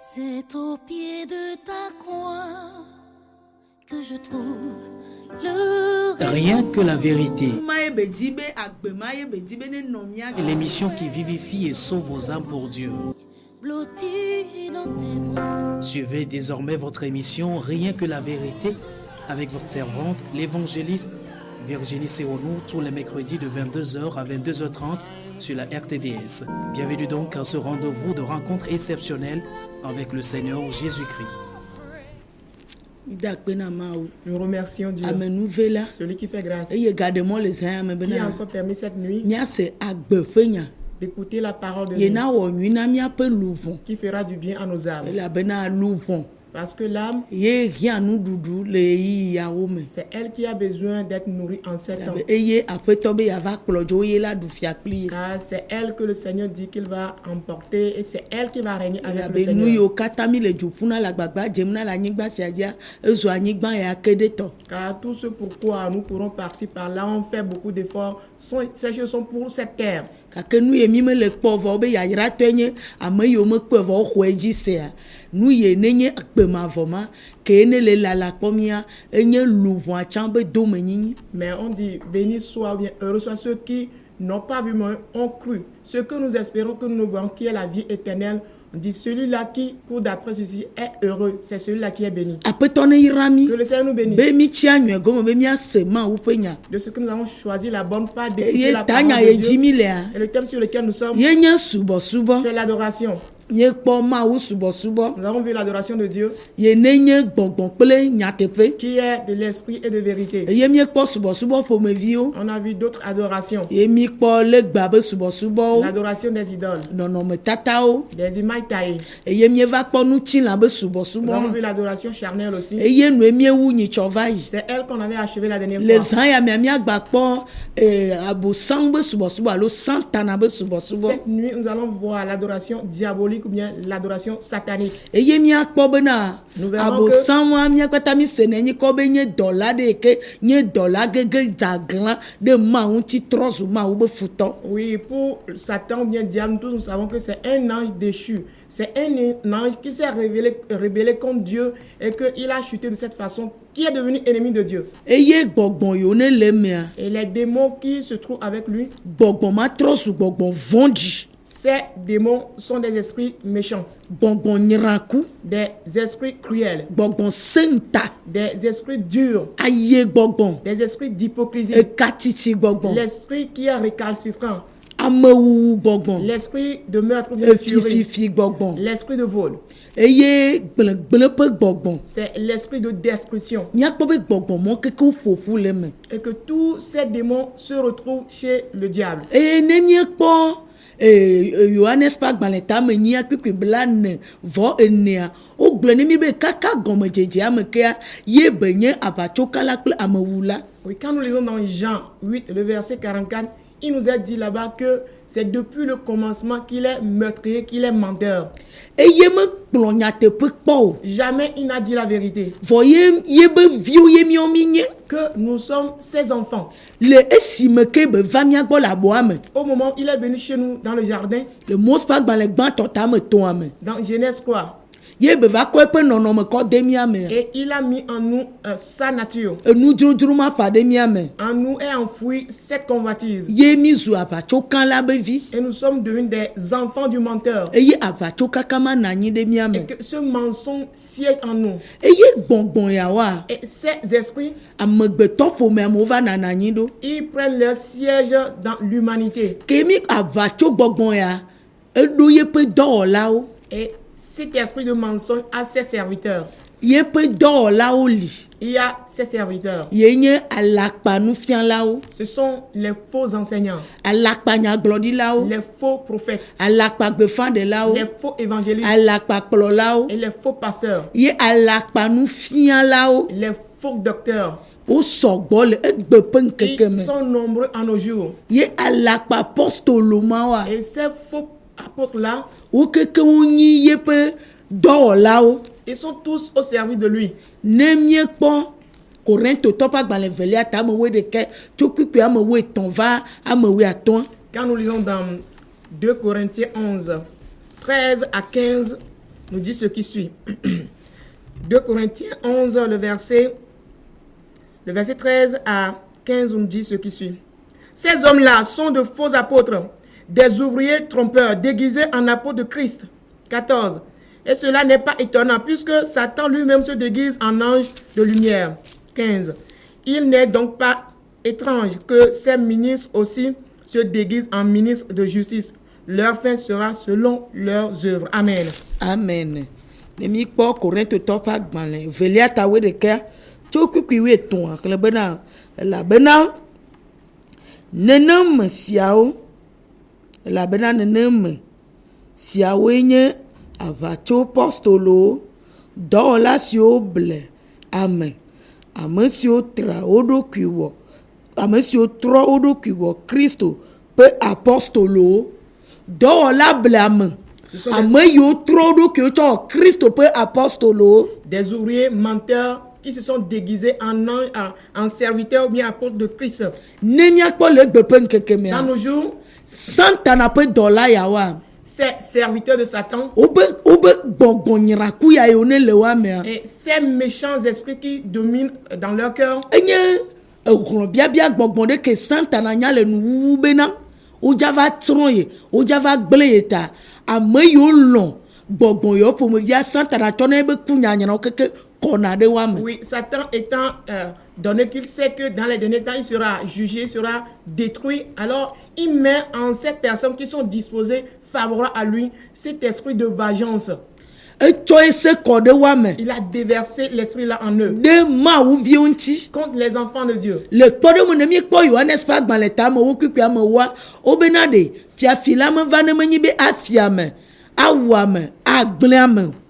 C'est au pied de ta croix que je trouve le Rien que la vérité. L'émission qui vivifie et sauve vos âmes pour Dieu. blotti dans tes bras. Suivez désormais votre émission Rien que la vérité avec votre servante, l'évangéliste Virginie Seonou, tous les mercredis de 22h à 22h30 sur la RTDS. Bienvenue donc à ce rendez-vous de rencontre exceptionnelle avec le Seigneur Jésus-Christ. Nous remercions Dieu, celui qui fait grâce, qui a encore permis cette nuit d'écouter la parole de Dieu, qui fera du bien à nos âmes. Parce que l'âme, c'est elle qui a besoin d'être nourrie en cette temps. Car c'est elle que le Seigneur dit qu'il va emporter et c'est elle qui va régner avec le Seigneur. Car tout ce pourquoi nous courons par-ci par-là, on fait beaucoup d'efforts, ces choses sont pour cette terre. Nous ye nenye akpemavoma ke ne le la pomia enye louvoa chambe domenyi. Mais on dit béni soit bien heureux soit ceux qui n'ont pas vu mais ont cru. Ce que nous espérons que nous voyons qui est la vie éternelle. On dit celui-là qui court d'après ceci est heureux, c'est celui-là qui est béni. Que le Seigneur nous bénisse. De ce que nous avons choisi la bonne part d'écouter la parole de Dieu. Et le thème sur lequel nous sommes, c'est l'adoration. Nous avons vu l'adoration de Dieu qui est de l'esprit et de vérité. On a vu d'autres adorations. L'adoration des idoles, des images taillées. Nous avons vu l'adoration charnelle aussi. C'est elle qu'on avait achevée la dernière fois. Cette nuit, nous allons voir l'adoration diabolique ou bien l'adoration satanique. Nous verrons oui, pour Satan ou bien diable, tous nous savons que c'est un ange déchu. C'est un ange qui s'est rebellé contre Dieu et qu'il a chuté de cette façon, qui est devenu ennemi de Dieu. Et les démons qui se trouvent avec lui, ces démons sont des esprits méchants, des esprits cruels, des esprits durs, des esprits d'hypocrisie, l'esprit qui est récalcitrant, l'esprit de meurtre, de furie, l'esprit de vol. C'est l'esprit de destruction. Et que tous ces démons se retrouvent chez le diable. Johannes pas gbaleta me nia pipi blane vo enia o gleni mi be kaka gomejeje amekea ye benye abachokala kle amewula. Oui, quand nous lisons dans Jean 8 le verset 44, il nous a dit là-bas que c'est depuis le commencement qu'il est meurtrier, qu'il est menteur. Et jamais il n'a dit la vérité. Que nous sommes ses enfants. Au moment où il est venu chez nous dans le jardin, dans Genèse quoi? Et il a mis en nous sa nature. En nous est enfoui cette convoitise. Et nous sommes devenus des enfants du menteur. Et que ce mensonge siège en nous. Et ces esprits, ils prennent leur siège dans l'humanité. Et cet esprit de mensonge a ses serviteurs. Il y a ses serviteurs. Ce sont les faux enseignants, les faux prophètes, les faux évangélistes et les faux pasteurs, les faux docteurs. Ils sont nombreux en nos jours. Et ces faux apôtres-là, ils sont tous au service de lui. Quand nous lisons dans 2 Corinthiens 11, 13 à 15, nous dit ce qui suit. 2 Corinthiens 11, le verset 13 à 15 nous dit ce qui suit. Ces hommes-là sont de faux apôtres, des ouvriers trompeurs, déguisés en apôtres de Christ. 14. Et cela n'est pas étonnant, puisque Satan lui-même se déguise en ange de lumière. 15. Il n'est donc pas étrange que ces ministres aussi se déguisent en ministres de justice. Leur fin sera selon leurs œuvres. Amen. Amen. Nemi kpo Korinthe to pa gbale velia tawe de ka chokukui eton akle bena la bena nenem siao la bena nenem siao nye avacho apostolo do la sio ble amen amesio tra odokiwo amesio tro odokiwo Kristo pe apostolo do la ble amen. Des ouvriers menteurs qui se sont déguisés en serviteurs ou bien apôtres de Christ. Dans nos jours, ces serviteurs de Satan et ces méchants esprits qui dominent dans leur cœur. Ojava troye, ojava gbleyeta, ameyo long, bogbon yo pour me via santa na tone be kunyanya na keke kona de wame. Oui, Satan étant donné qu'il sait que dans les derniers temps il sera jugé, il sera détruit, alors il met en ces personnes qui sont disposées favorables à lui cet esprit de vengeance. Il a déversé l'esprit là en eux contre les enfants de Dieu.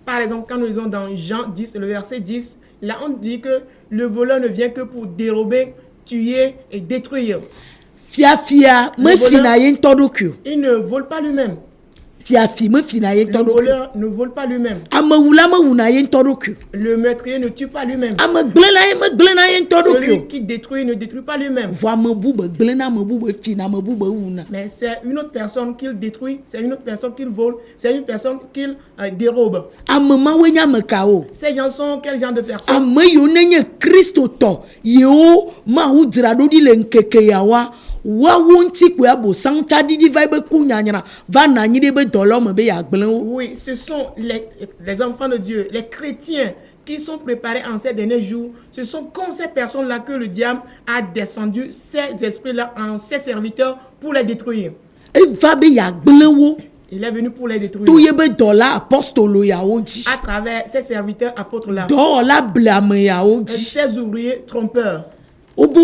Par exemple, quand nous lisons dans Jean 10, le verset 10, là on dit que le voleur ne vient que pour dérober, tuer et détruire. Il ne vole pas lui-même. Le voleur ne vole pas lui-même. Le meurtrier ne tue pas lui-même. Celui qui détruit ne détruit pas lui-même. Mais c'est une autre personne qu'il détruit, c'est une autre personne qu'il vole, c'est une personne qu'il dérobe. Ces gens sont quel genre de personnes? Oui, ce sont les enfants de Dieu, les chrétiens qui sont préparés en ces derniers jours. Ce sont comme ces personnes-là que le diable a descendu ces esprits-là en ses serviteurs pour les détruire. Il est venu pour les détruire. À travers ces serviteurs apôtres-là. Ces ouvriers trompeurs. On dit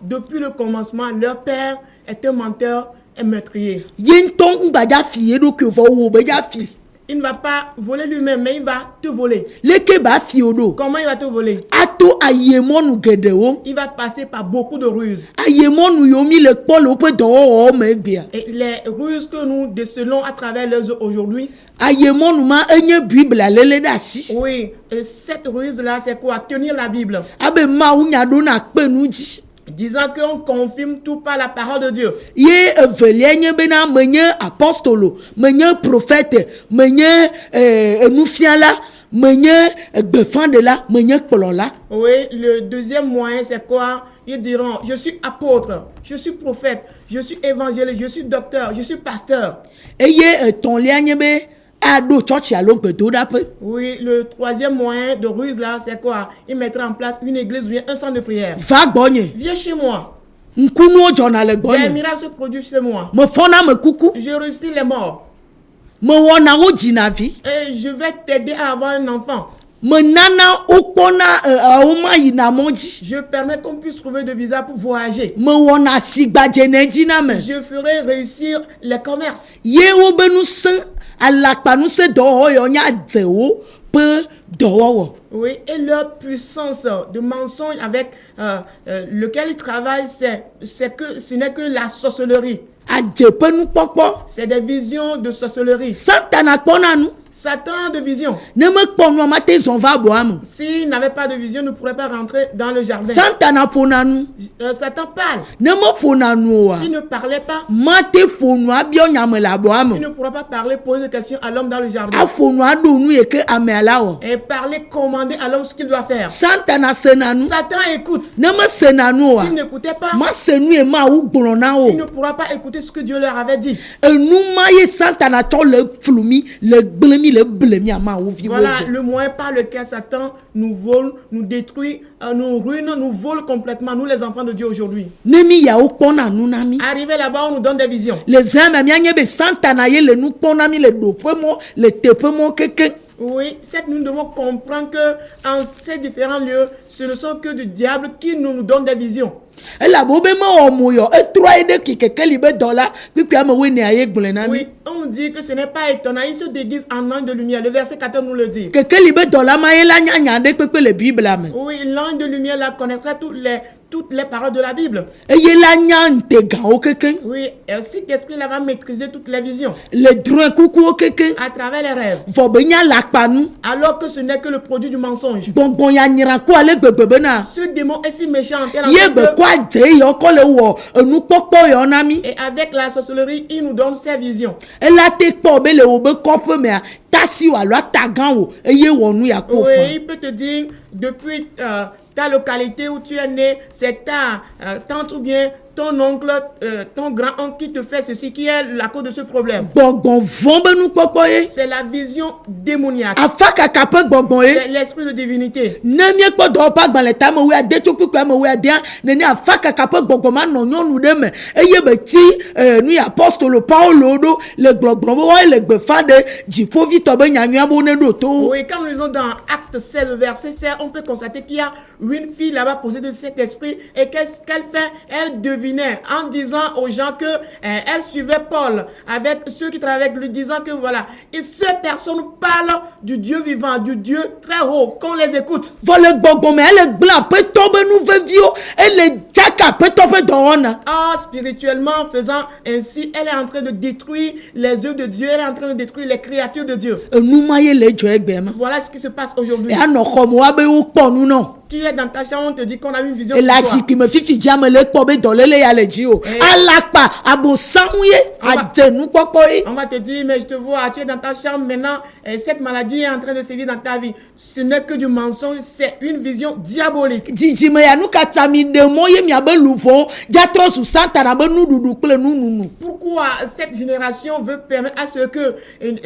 depuis le commencement, leur père est un menteur et meurtrier. Il ne va pas voler lui-même, mais il va te voler. Comment il va te voler? Il va passer par beaucoup de ruses. Et les ruses que nous décelons à travers les œuvres aujourd'hui. Oui, et cette ruse-là, c'est quoi? Tenir la Bible. Disant qu'on confirme tout par la parole de Dieu. Prophète, oui, le deuxième moyen, c'est quoi? Ils diront, je suis apôtre, je suis prophète, je suis évangéliste, je suis docteur, je suis pasteur. Oui, le troisième moyen de ruse là, c'est quoi? Il mettra en place une église ou bien un centre de prière. Viens chez moi. Des miracles se produisent chez moi. Je ressuscite les morts. Et je vais t'aider à avoir un enfant. Je permets qu'on puisse trouver de visa pour voyager. Je ferai réussir les commerces. Oui, et leur puissance de mensonge avec lequel ils travaillent, c'est que ce n'est que la sorcellerie. C'est des visions de sorcellerie. Satan de vision. Ne me kono mate zonva boam. S'il n'avait pas de vision, ne pourrait pas rentrer dans le jardin. Santana fonanu. Satan parle. Ne me fonanu. S'il ne parlait pas, Mate fonu abio nyame la boam. il ne pourra pas parler, poser des questions à l'homme dans le jardin. A fonu adonu eke ame alawo. Et parler, commander à l'homme ce qu'il doit faire. Santana senanu. Satan écoute. Ne me senanu. S'il n'écoutait pas, Ma senu e ma ou gbonona il ne o. pourra pas écouter ce que Dieu leur avait dit. Enu ma ye Santana to le flumi, le blemi, le blemi ama ou vi. Voilà le moyen par lequel Satan nous vole, nous détruit, nous ruine, nous vole complètement, nous les enfants de Dieu aujourd'hui. Nemi ya o kpona nunami. Arrivé là-bas, on nous donne des visions. Les hommes mianye be Santana ye le nu kponami le dopemo, le tepemo keke. Oui, nous devons comprendre que en ces différents lieux, ce ne sont que du diable qui nous donne des visions. La bobe ma omoyo e trois de ki keke libe dola pipi ame we ne aye gblena mi. Oui, on dit que ce n'est pas étonnant, il se déguise en ange de lumière. Le verset 14 nous le dit. Keke libe dola ma ye la nya de pepe le Bible ame. Oui, l'ange de lumière là connaîtrait toutes les paroles de la Bible. E ye la nya nte ga o keke. Oui, et aussi l'esprit là va maîtriser toutes les visions Le droit kuku o keke. à travers les rêves. Fo be nya la panu. Alors que ce n'est que le produit du mensonge. Bonbon ya nyira ko ale gbegbe na. Ce démon est si méchant. Ye be kwa de yo ko le wo enu popo yo na mi. Et avec la sorcellerie, il nous donne ses visions. E la te kpo be le wo be kope me tasi wa lo tagan wo e ye wonu ya ko Oui, fa. il peut te dire, depuis ta localité où tu es né, c'est ta tante ou bien ton oncle, ton grand-oncle qui te fait ceci, qui est la cause de ce problème. Bonbon von be nu popo ye. C'est la vision démoniaque. Afa kaka pe bonbon ye. C'est l'esprit de divinité. Ne mi kpo do pa gban le ta me we ade tsoku ko me we ade ne ni afa kaka pe gbogbo ma no nyonu de me eye be ti nu apostole Paulo do le gbogbo bo le gbe fa de jipo vito be nyanya bo ne do to. Oui, quand nous lisons dans Acte 16, verset 16, on peut constater qu'il y a une fille là-bas possédée de cet esprit et qu'est-ce qu'elle fait? Elle devinait en disant aux gens que elle suivait Paul avec ceux qui travaillaient avec lui, disant que voilà, et ces personnes parlent du Dieu vivant, du Dieu très haut, qu'on les écoute. Vole gbogbo me le blan pe to be nu vevio e le jaka pe to pe do ona. Ah, spirituellement faisant ainsi, elle est en train de détruire les œuvres de Dieu, elle est en train de détruire les créatures de Dieu. Enu ma ye le jo egbe ma. Voilà ce qui se passe aujourd'hui. E ano ko mo wa be o po nu no. Tu es dans ta chambre, on te dit qu'on a une vision E la pour toi. si ki me fifi jam le kpo be do le ya le ji o. Alapa abo sanwuye adenu popo yi. On va te dire, mais je te vois, tu es dans ta chambre maintenant, et cette maladie est en train de sévir dans ta vie. Ce n'est que du mensonge, c'est une vision diabolique. Didi me ya nu kata mi de mo ye mi abe lupo jatro su santa na be nu dudu kple nu nu. Pourquoi cette génération veut permettre à ce que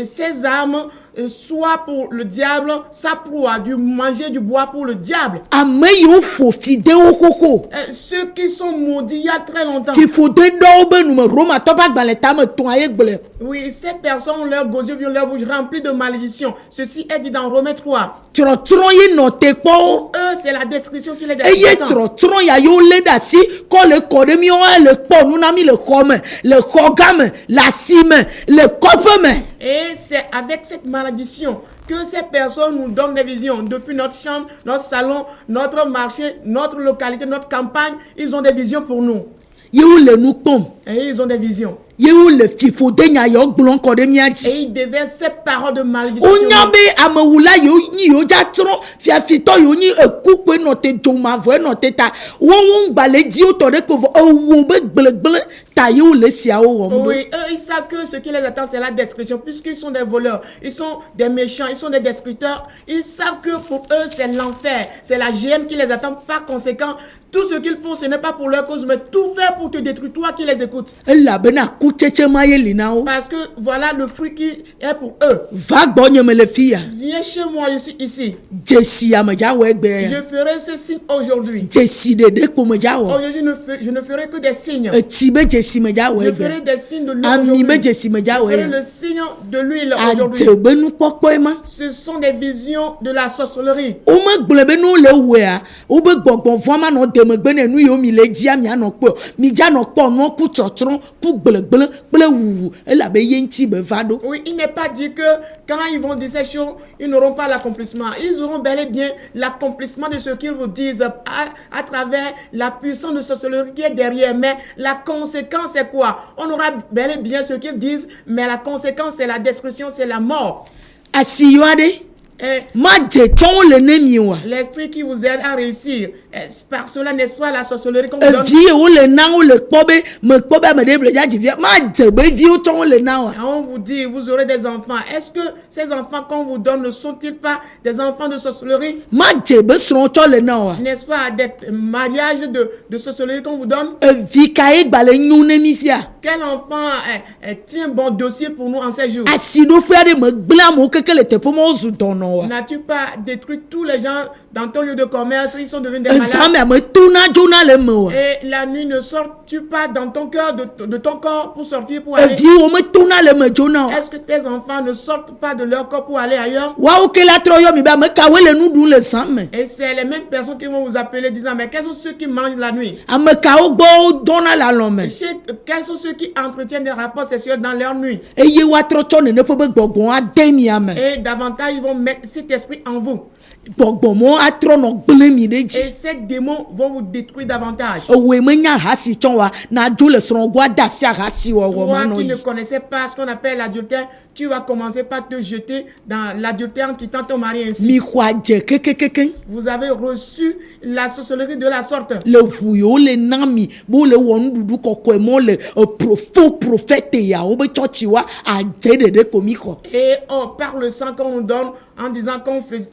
ces âmes soient pour le diable, sa proie, du manger du bois pour le diable? Ame yo fo fide o koko. Ceux qui sont maudits il y a très longtemps. Ti fo de do be nu me Roma to ba gban le ta me ton aye gble. Oui, ces personnes ont leur gosier bien leur bouche remplie de malédiction. Ceci est dit dans Romains 3. Tro ye no te kpo. Eux, c'est la destruction qui les Eye tro ya yo le da si ko le ko de mi o le kpo nu na mi le xome, le xogame, la sime, le kope me. Et c'est avec cette malédiction que ces personnes nous donnent des visions. Depuis notre chambre, notre salon, notre marché, notre localité, notre campagne, ils ont des visions pour nous. Ye ou le nu pom. Et ils ont des visions. Ye ou le tifo de nya yo gblon ko de mi Et adi. ils déversent ces paroles de malédiction. O sur nya nous. be amewula yo ni yo jatro fiafito yo ni ekupe no te joma vo no te ta won gbale di o to de ko owo be gbelegbele ta ye ou le sia o wo mbo. Oui, eux, ils savent que ce qui les attend, c'est la destruction, puisqu'ils sont des voleurs, ils sont des méchants, ils sont des destructeurs. Ils savent que pour eux, c'est l'enfer, c'est la géhenne qui les attend. Par conséquent, tout ce qu'ils font, ce n'est pas pour leur cause, mais tout faire pour te détruire, toi qui les écoutes. La bena ku cheche ma ye lina o. Parce que voilà le fruit qui est pour eux. Va gbonye me le fia. Viens chez moi, je suis ici. Jesi ya me ja we gbe. Je ferai ce signe aujourd'hui. Jesi de ko me ja wo. Aujourd'hui, je ne ferai que des signes. Ti be jesi me ja we Je gbe. ferai des signes de l'huile Ami be aujourd'hui. jesi me ja Je ferai we. le signe de l'huile aujourd'hui. Ade be nu pokpo ma. Ce sont des visions de la sorcellerie. O me gble be nu le we a. O be gbogbo vo ma no de me gbe ne nu yo mi le dia mi ano po. Mi ja no po no ku trotron ku gbelegbele ple wu. E la be ye nti be va do. Oui, il n'est pas dit que quand ils vont dire ces choses, ils n'auront pas l'accomplissement. Ils auront bel et bien l'accomplissement de ce qu'ils vous disent à travers la puissance de sorcellerie qui est derrière. Mais la conséquence, c'est quoi? On aura bel et bien ce qu'ils disent, mais la conséquence, c'est la destruction, c'est la mort. Asiyoade. L'esprit qui vous aide à réussir. Par cela, n'est-ce pas, la sorcellerie qu'on vous donne. On vous dit, vous aurez des enfants. Est-ce que ces enfants qu'on vous donne ne sont-ils pas des enfants de sorcellerie? N'est-ce pas, des mariages de sorcellerie qu'on vous donne? Quel enfant tient bon dossier pour nous en ces jours? N'as-tu pas détruit tous les gens dans ton lieu de commerce? Ils sont devenus des malades. Et la nuit, ne sors-tu pas dans ton cœur de ton corps pour sortir pour aller? Est-ce que tes enfants ne sortent pas de leur corps pour aller ailleurs? Et c'est les mêmes personnes qui vont vous appeler disant, mais quels sont ceux qui mangent la nuit? Quels sont ceux qui entretiennent des rapports sexuels dans leur nuit? Et davantage, ils vont mettre cet esprit en vous. Et ces démons vont vous détruire davantage. Toi qui ne connaissais pas ce qu'on appelle l'adultère, tu vas commencer par te jeter dans l'adultère en quittant ton mari ainsi. Vous avez reçu la sorcellerie de la sorte. Et par le sang qu'on nous donne en disant qu'on fait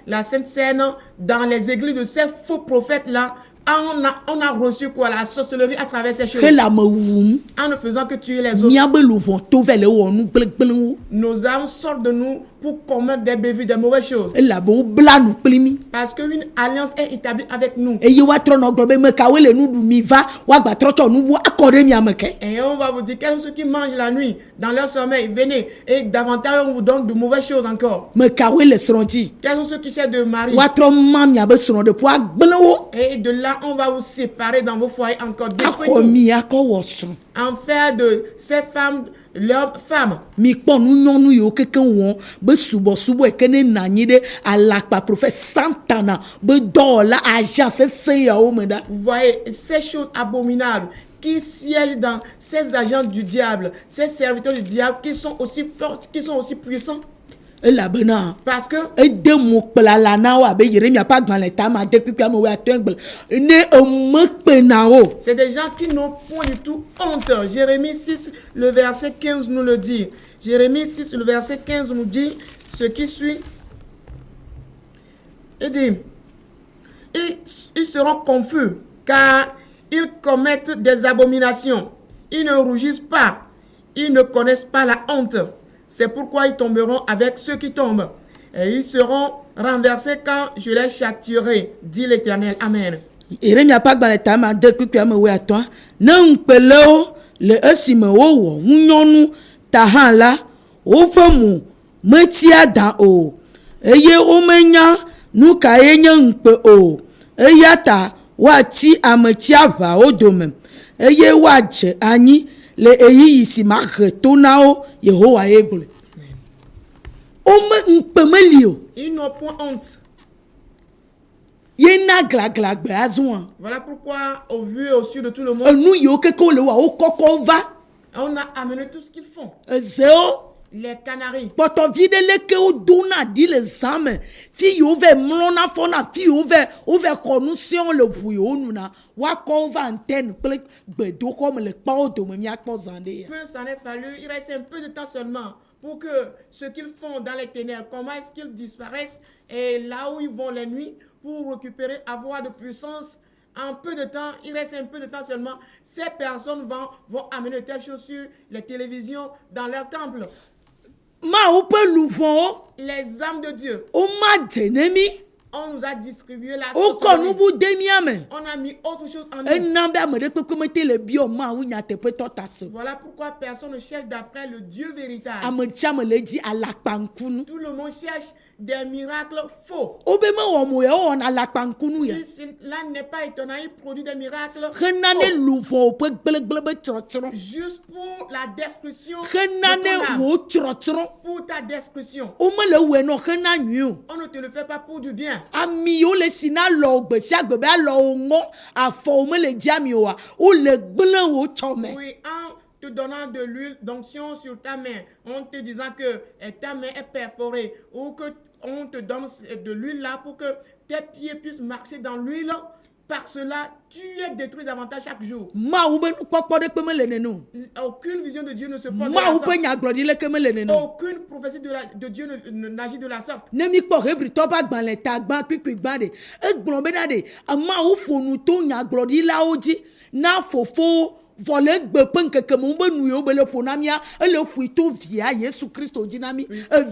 la Sainte Seine dans les églises de ces faux prophètes-là, on a reçu quoi? La sorcellerie à travers ces choses. En ne faisant que tuer les autres. Nos âmes sortent de nous pour commettre des bévues, des mauvaises choses. Parce qu'une alliance est établie avec nous. Et on va vous dire quels sont ceux qui mangent la nuit dans leur sommeil. Venez. Et davantage on vous donne de mauvaises choses encore. Quels sont ceux qui cherchent de marier. Et de là on va vous séparer dans vos foyers encore. En faire de ces femmes leurs femmes. Vous voyez ces choses abominables qui siègent dans ces agents du diable, ces serviteurs du diable qui sont aussi forts, qui sont aussi puissants. Parce que c'est des gens qui n'ont point du tout honte. Jérémie 6, le verset 15 nous le dit. Jérémie 6, le verset 15 nous dit ce qui suit. Il dit, ils seront confus car ils commettent des abominations. Ils ne rougissent pas. Ils ne connaissent pas la honte. C'est pourquoi ils tomberont avec ceux qui tombent. Et ils seront renversés quand je les châtierai, dit l'Éternel. Amen. le eyi si ma retonao Yehowa eble. Ome mpemelio. Ils n'ont point honte. Yena glaglag azouan. Voilà pourquoi au vu et au su de tout le monde. Nous yo keko le wa o koko va. On a amené tout ce qu'ils font. Zéo. Les canaris. Poto vide le ke o dona di le zame. Fi yo ve mlona fona fi yo ve konusion le buyo nuna. Wa ko va antenne plek bedo comme le pao de mi akpo zande. Peu s'en est fallu, il reste un peu de temps seulement pour que ce qu'ils font dans les ténèbres, comment est-ce qu'ils disparaissent et là où ils vont les nuits pour récupérer, avoir de puissance. En peu de temps, il reste un peu de temps seulement, ces personnes vont amener telles choses sur les télévisions dans leur temple. Les âmes de Dieu. On nous a distribué la sorcellerie. On a mis autre chose en nous. Voilà pourquoi personne ne cherche d'après le Dieu véritable. Tout le monde cherche des miracles faux. Là n'est pas étonnant, il produit des miracles faux. Juste pour la destruction de ton âme. Pour ta destruction. On ne te le fait pas pour du bien. Oui, te donnant de l'huile d'onction sur ta main, en te disant que ta main est perforée, ou que on te donne de l'huile là pour que tes pieds puissent marcher dans l'huile. Par cela, tu es détruit davantage chaque jour. Aucune vision de Dieu ne se porte de la sorte. Aucune prophétie de Dieu n'agit de la sorte. Na fofo vole gbepe nkeke mo be nuyo bele ponamia ele fuito via Yesu Christo dinami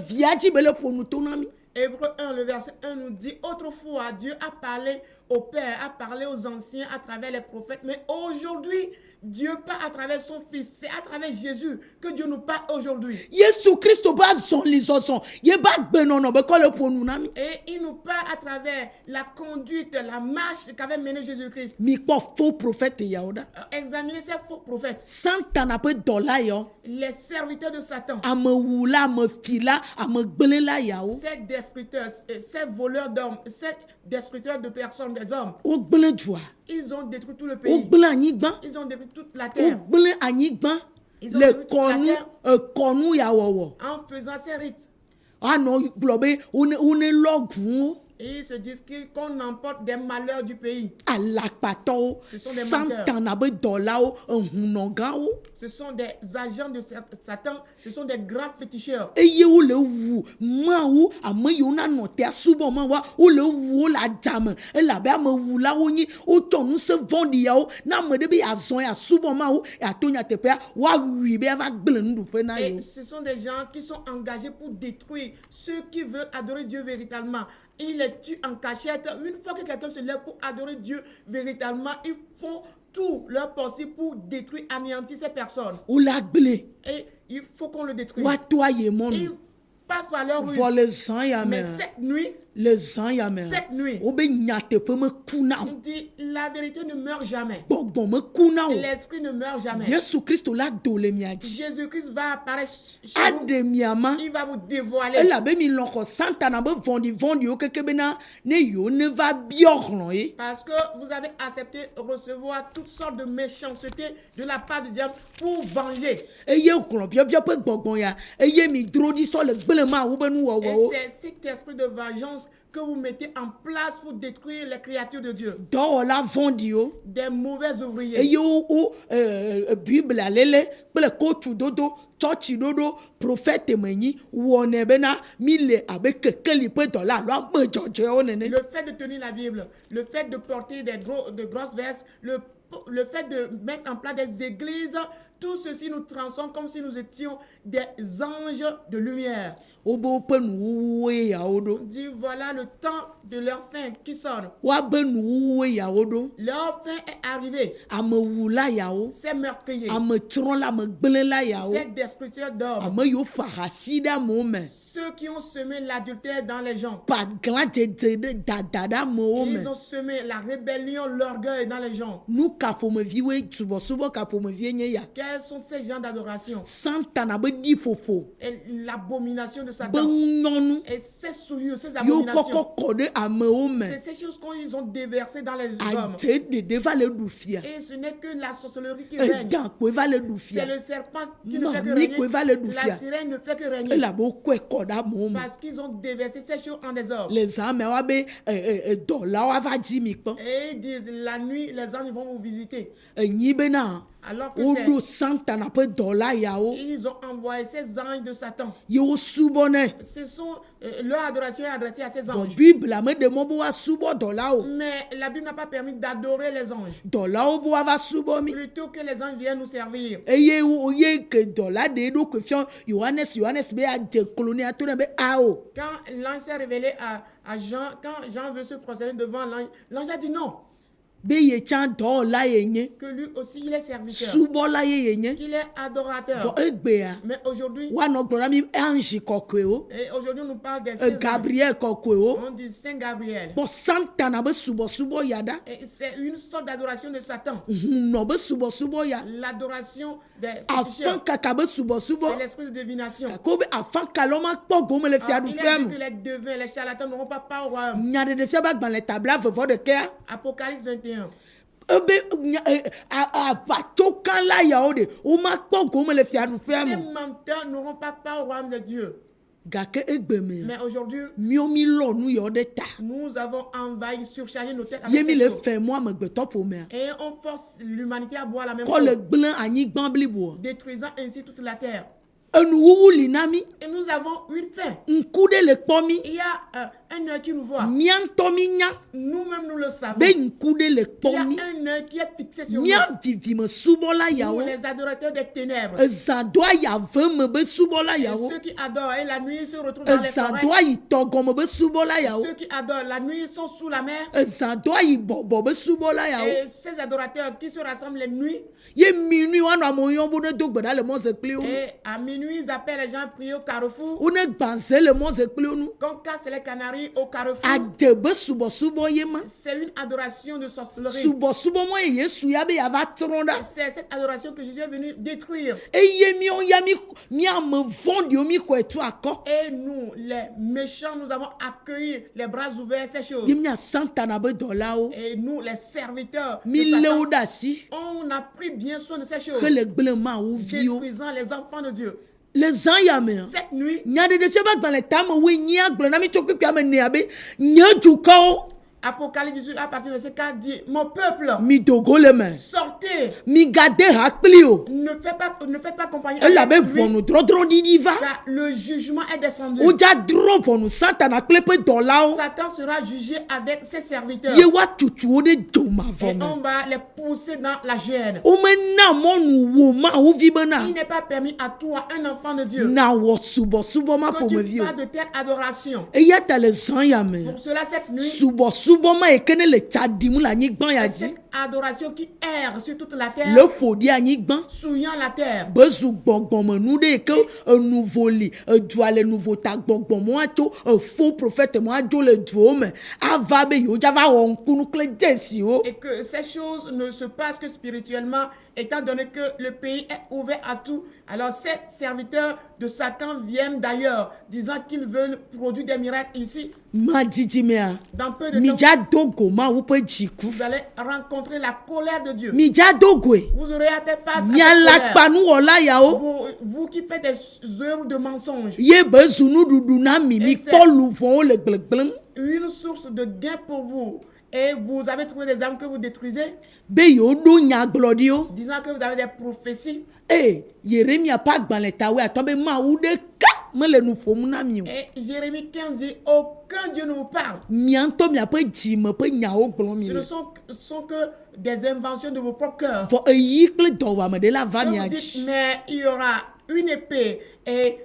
via di bele ponuto nami. Hébreux 1, le verset 1 nous dit, autrefois Dieu a parlé aux pères, a parlé aux anciens à travers les prophètes, mais aujourd'hui, Dieu parle à travers son Fils. C'est à travers Jésus que Dieu nous parle aujourd'hui. Yesu Christo ba zon li zonson. Ye ba benono be ko le ponu nami. Et il nous parle à travers la conduite, la marche qu'avait mené Jésus-Christ. Mi ko faux prophète yaoda. Examinez ces faux prophètes. Santana pe dola yo. Les serviteurs de Satan. Ame wula, ame fila, ame gbelela yao. Ces destructeurs, ces voleurs d'hommes, ces destructeurs de personnes, des hommes. O gbele djoa. Ils ont détruit tout le pays. Ils ont détruit toute la terre. Ils ont détruit toute la terre en faisant ces rites. Ah non, on est logu. Et ils se disent qu'on emporte des malheurs du pays. Ce sont des agents de Satan. Ce sont des grands féticheurs. Et ce sont des gens qui sont engagés pour détruire ceux qui veulent adorer Dieu véritablement. Ils les tuent en cachette. Une fois que quelqu'un se lève pour adorer Dieu véritablement, ils font tout leur possible pour détruire, anéantir ces personnes. Et il faut qu'on le détruise. Ils passent par leur ruse. Mais cette nuit, on dit la vérité ne meurt jamais. L'esprit ne meurt jamais. Jésus-Christ va apparaître chez vous. Il va vous dévoiler. Parce que vous avez accepté recevoir toutes sortes de méchanceté de la part du diable pour venger. Et c'est cet esprit de vengeance que vous mettez en place pour détruire les créatures de Dieu. Des mauvais ouvriers. Le fait de tenir la Bible, le fait de porter de grosses vestes, le fait de mettre en place des églises, tout ceci nous transforme comme si nous étions des anges de lumière. On dit voilà le temps de leur fin qui sonne. Leur fin est arrivée. Ces meurtriers, ces destructeurs d'hommes, ceux qui ont semé l'adultère dans les gens, ils ont semé la rébellion, l'orgueil dans les gens. Quels sont ces gens d'adoration? Et l'abomination de Satan. Et ces souillures, ces abominations. C'est ces choses qu'ils ont déversées dans les hommes. Et ce n'est que la sorcellerie qui règne. C'est le serpent qui ne fait que régner. La sirène ne fait que régner. Parce qu'ils ont déversé ces choses en des hommes. Et ils disent la nuit, les anges vont vous visiter. Alors que ils ont envoyé ces anges de Satan. Ce sont leur adoration est adressée à ces anges. Mais la Bible n'a pas permis d'adorer les anges. Plutôt que les anges viennent nous servir. Quand l'ange s'est révélé à Jean, quand Jean veut se prosterner devant l'ange, l'ange a dit non. Que lui aussi il est serviteur, qu'il est adorateur. Mais aujourd'hui, et aujourd'hui on nous parle des Gabriel, on dit Saint Gabriel. Et c'est une sorte d'adoration de Satan. L'adoration des féticheurs. C'est l'esprit de divination. Il a dit que les devins, les charlatans n'auront pas part au royaume. Apocalypse 21. Ces menteurs n'auront pas part au royaume de Dieu. Mais aujourd'hui, nous avons envahi, surchargé nos têtes avec ces choses. Et on force l'humanité à boire la même chose, détruisant ainsi toute la terre. Et nous avons une faim. Il y a un œil qui nous voit. Nous-mêmes, nous le savons. Il y a un œil qui est fixé sur nous. Nous, les adorateurs des ténèbres. Et ceux qui adorent et la nuit se retrouvent dans les forêts. Ceux qui adorent la nuit sont sous la mer. Et ces adorateurs qui se rassemblent les nuits. Et à minuit, ils appellent les gens à prier au carrefour. Quand cassent les canaris au carrefour. C'est une adoration de sorcellerie. C'est cette adoration que Jésus est venu détruire. Et nous, les méchants, nous avons accueilli les bras ouverts ces choses. Et nous, les serviteurs de Satan, on a pris bien soin de ces choses, détruisant les enfants de Dieu. Cette nuit, Apocalypse 18 à partir de verset 4 dit: mon peuple, sortez, ne faites pas compagnie avec lui, car le jugement est descendu. Satan sera jugé avec ses serviteurs. Et on va les pousser dans la géhenne. Il n'est pas permis à toi, un enfant de Dieu, que tu fasses de telle adoration. Pour cela, cette nuit, cette adoration qui erre sur toute la terre, souillant la terre, et que ces choses ne se passent que spirituellement, étant donné que le pays est ouvert à tout. Alors ces serviteurs de Satan viennent d'ailleurs, disant qu'ils veulent produire des miracles ici. Dans peu de temps, vous allez rencontrer la colère de Dieu. Vous aurez à faire face à cette colère. Vous qui faites des œuvres de mensonges. Et c'est une source de gain pour vous. Et vous avez trouvé des âmes que vous détruisez, disant que vous avez des prophéties. Et Jérémie 15 dit: aucun Dieu ne vous parle. Ce ne sont que des inventions de vos propres cœurs. Vous dites: mais il y aura une épée et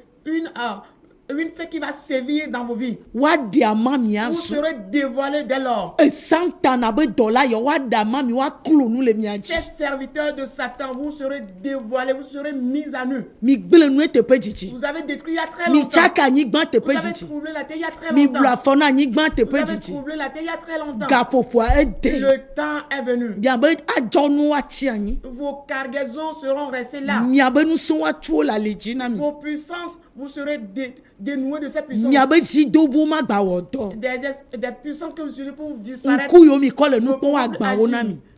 une fée qui va sévir dans vos vies. Vous serez dévoilés dès lors. Ces serviteurs de Satan, vous serez dévoilés, vous serez mis à nu. Vous avez détruit il y a très longtemps. Vous avez troublé la terre il y a très longtemps. Vous avez troublé la terre il y a très longtemps. Le temps est venu. Vos cargaisons seront restées là. Vos puissances, vous serez dénoués de ces puissances. Des puissances que vous utilisez pour disparaître.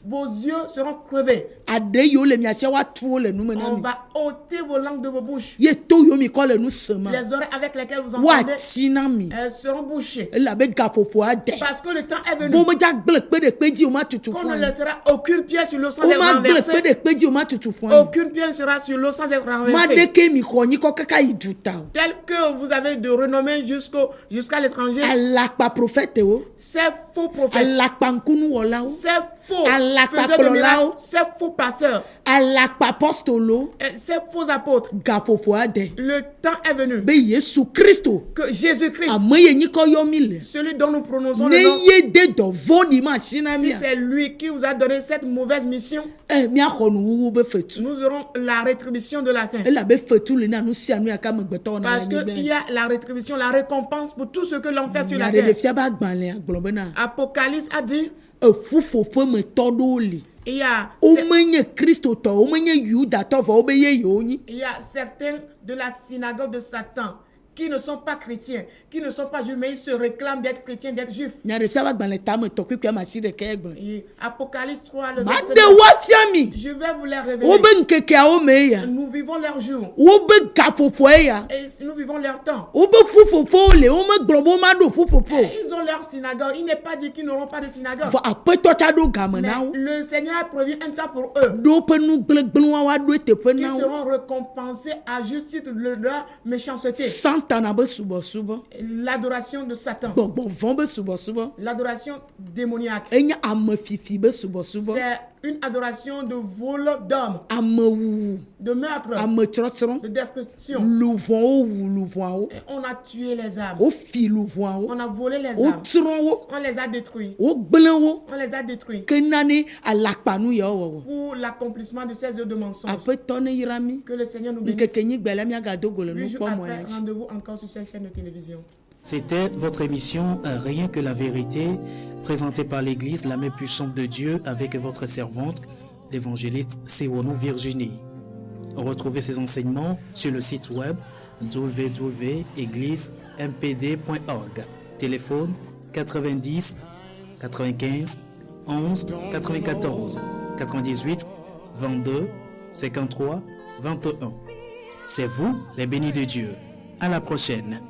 Vos yeux seront crevés. On va ôter vos langues de vos bouches. Les oreilles avec lesquelles vous entendez, elles seront bouchées. Parce que le temps est venu qu'on ne laissera aucune pierre sur l'eau sans être renversée. Aucune pierre sera sur l'eau sans être renversée. Tel que vous avez de renommée jusqu'à l'étranger. Ces faux prophètes, ces faux faiseurs de miracles, ces faux pasteurs, ces faux apôtres. Le temps est venu que Jésus-Christ, celui dont nous prononçons le nom, si c'est lui qui vous a donné cette mauvaise mission, nous aurons la rétribution de la fin. Parce qu'il y a la rétribution, la récompense pour tout ce que l'on fait sur la terre. Apocalypse a dit: il y a certains de la synagogue de Satan qui ne sont pas chrétiens, qui ne sont pas juifs, mais ils se réclament d'être chrétiens, d'être juifs. Nya de fia ba gbalẽ tame tɔkui kue ma si ɖeke gblẽ. Et Apocalypse 3, le Ma verset de 9. wa fia mi. Je vais vous les révéler. Wo be ŋkekeawo me ya. Nous vivons leurs jours Wo be gaƒoƒoe ya. et nous vivons leur temps. Wo be ƒuƒoƒowo le. Wo me gblɔ be wo ma ɖo ƒuƒoƒo. Ils ont leur synagogue. Il n'est pas dit qu'ils n'auront pas de synagogue. Vɔ aƒetɔ tsa ɖo game Mais na wo. le Seigneur a prévu un temps pour eux. Ɖo woƒe nu gblẽgblẽwo woaɖo teƒe Ils na wo. seront récompensés à juste titre de leur méchanceté. Santana be subɔsubɔ. L'adoration de Satan. Gbɔgbɔ vɔ be subɔsubɔ. L'adoration démoniaque. Enye ame fifi be subɔsubɔ. C'est une adoration de vol d'hommes, Amewuwu. de meurtre, Ametsrɔtsrɔ̃. de destruction. Luʋɔwo wu luʋɔawo. Et on a tué les âmes. Wofi luʋɔawo. On a volé les Wo âmes. tsrɔ̃ wo. On les a détruits. Wogblẽ wo. On les a détruits Ke nane alakpanu ya wɔwɔ. pour l'accomplissement de ces œuvres de mensonge. Aƒetɔ ne yra mi. Que le Seigneur nous bénisse. Nkekenyigbe la miagado go le 8 jours nukpɔmɔ ya après, dzi. rendez-vous encore sur cette chaîne de télévision. C'était votre émission Rien que la vérité, présentée par l'Église la main puissante de Dieu avec votre servante, l'évangéliste Sewono Virginie. Retrouvez ces enseignements sur le site web www.églisempd.org. Téléphone 90 95 11 94 98 22 53 21. C'est vous les bénis de Dieu. À la prochaine.